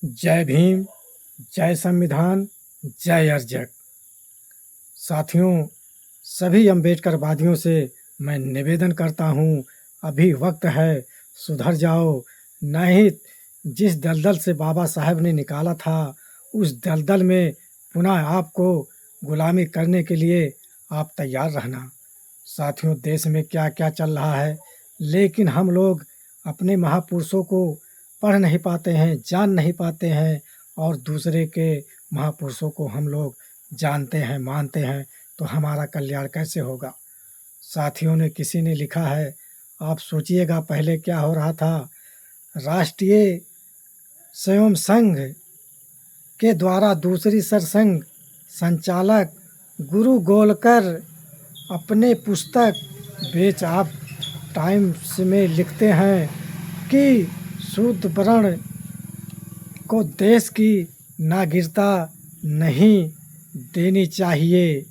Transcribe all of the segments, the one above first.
जय भीम, जय संविधान, जय अर्जक। साथियों, सभी अम्बेडकरवादियों से मैं निवेदन करता हूँ, अभी वक्त है, सुधर जाओ। नहीं, जिस दलदल से बाबा साहब ने निकाला था, उस दलदल में पुनः आपको गुलामी करने के लिए आप तैयार रहना। साथियों, देश में क्या क्या चल रहा है, लेकिन हम लोग अपने महापुरुषों को पढ़ नहीं पाते हैं, जान नहीं पाते हैं, और दूसरे के महापुरुषों को हम लोग जानते हैं, मानते हैं, तो हमारा कल्याण कैसे होगा। साथियों ने किसी ने लिखा है, आप सोचिएगा पहले क्या हो रहा था। राष्ट्रीय स्वयं संघ के द्वारा दूसरी सरसंघ संचालक गुरु गोलकर अपने पुस्तक बेच आप टाइम्स में लिखते हैं कि शूद्र वर्ण को देश की नागरिकता नहीं देनी चाहिए।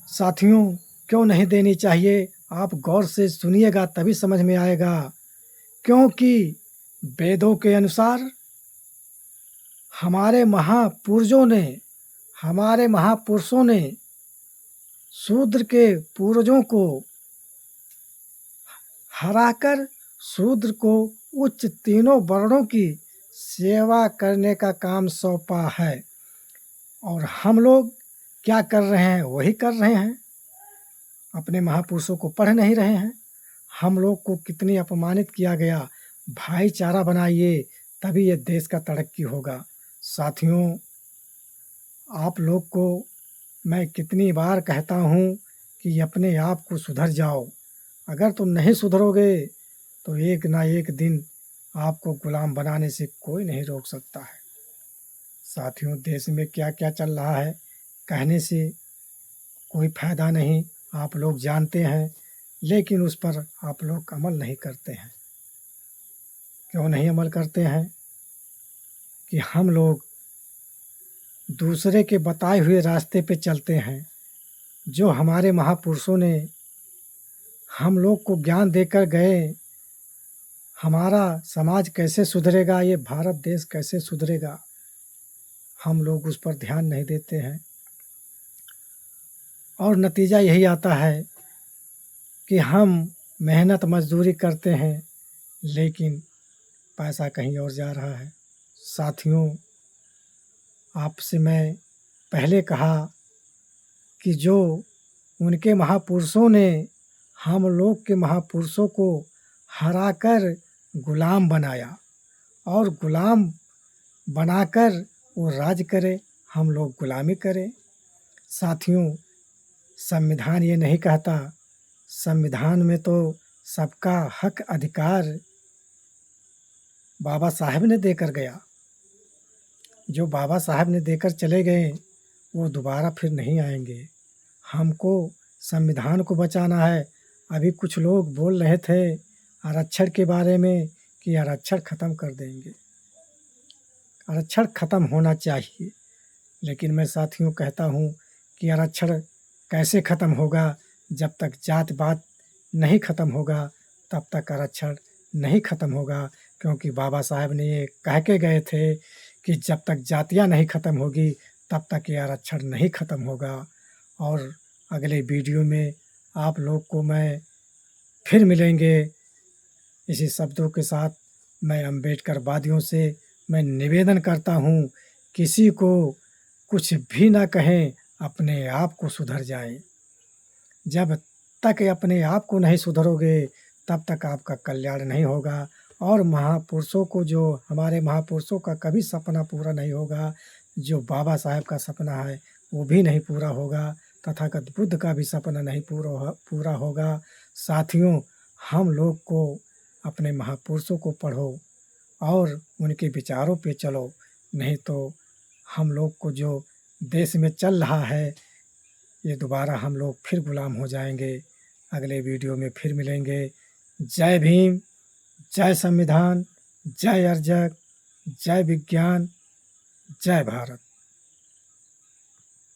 साथियों, क्यों नहीं देनी चाहिए, आप गौर से सुनिएगा तभी समझ में आएगा। क्योंकि वेदों के अनुसार हमारे महापुरुषों ने शूद्र के पूर्वजों को हराकर शूद्र को उच्च तीनों वर्णों की सेवा करने का काम सौंपा है, और हम लोग क्या कर रहे हैं, वही कर रहे हैं। अपने महापुरुषों को पढ़ नहीं रहे हैं। हम लोग को कितनी अपमानित किया गया। भाईचारा बनाइए, तभी ये देश का तरक्की होगा। साथियों, आप लोग को मैं कितनी बार कहता हूँ कि अपने आप को सुधर जाओ। अगर तुम नहीं सुधरोगे तो एक ना एक दिन आपको गुलाम बनाने से कोई नहीं रोक सकता है। साथियों, देश में क्या क्या चल रहा है कहने से कोई फायदा नहीं, आप लोग जानते हैं, लेकिन उस पर आप लोग अमल नहीं करते हैं। क्यों नहीं अमल करते हैं? कि हम लोग दूसरे के बताए हुए रास्ते पे चलते हैं। जो हमारे महापुरुषों ने हम लोग को ज्ञान देकर गए, हमारा समाज कैसे सुधरेगा, ये भारत देश कैसे सुधरेगा, हम लोग उस पर ध्यान नहीं देते हैं। और नतीजा यही आता है कि हम मेहनत मजदूरी करते हैं, लेकिन पैसा कहीं और जा रहा है। साथियों, आपसे मैं पहले कहा कि जो उनके महापुरुषों ने हम लोग के महापुरुषों को हराकर गुलाम बनाया, और गुलाम बनाकर वो राज करे, हम लोग गुलामी करें। साथियों, संविधान ये नहीं कहता, संविधान में तो सबका हक अधिकार बाबा साहब ने देकर गया। जो बाबा साहब ने देकर चले गए वो दोबारा फिर नहीं आएंगे। हमको संविधान को बचाना है। अभी कुछ लोग बोल रहे थे आरक्षण के बारे में कि आरक्षण ख़त्म कर देंगे। आरक्षण ख़त्म होना चाहिए, लेकिन मैं साथियों कहता हूँ कि आरक्षण कैसे ख़त्म होगा। जब तक जात पात नहीं ख़त्म होगा तब तक आरक्षण नहीं ख़त्म होगा। क्योंकि बाबा साहब ने ये कह के गए थे कि जब तक जातियाँ नहीं ख़त्म होगी तब तक ये आरक्षण नहीं ख़त्म होगा। और अगले वीडियो में आप लोग को मैं फिर मिलेंगे। इसी शब्दों के साथ मैं अम्बेडकरवादियों से मैं निवेदन करता हूँ, किसी को कुछ भी ना कहें, अपने आप को सुधर जाएं। जब तक अपने आप को नहीं सुधरोगे तब तक आपका कल्याण नहीं होगा। और महापुरुषों को, जो हमारे महापुरुषों का कभी सपना पूरा नहीं होगा। जो बाबा साहब का सपना है वो भी नहीं पूरा होगा। तथागत बुद्ध का भी सपना नहीं पूरा होगा। साथियों, हम लोग को अपने महापुरुषों को पढ़ो और उनके विचारों पे चलो, नहीं तो हम लोग को जो देश में चल रहा है ये दोबारा हम लोग फिर गुलाम हो जाएंगे। अगले वीडियो में फिर मिलेंगे। जय भीम, जय संविधान, जय अर्जक, जय विज्ञान, जय भारत।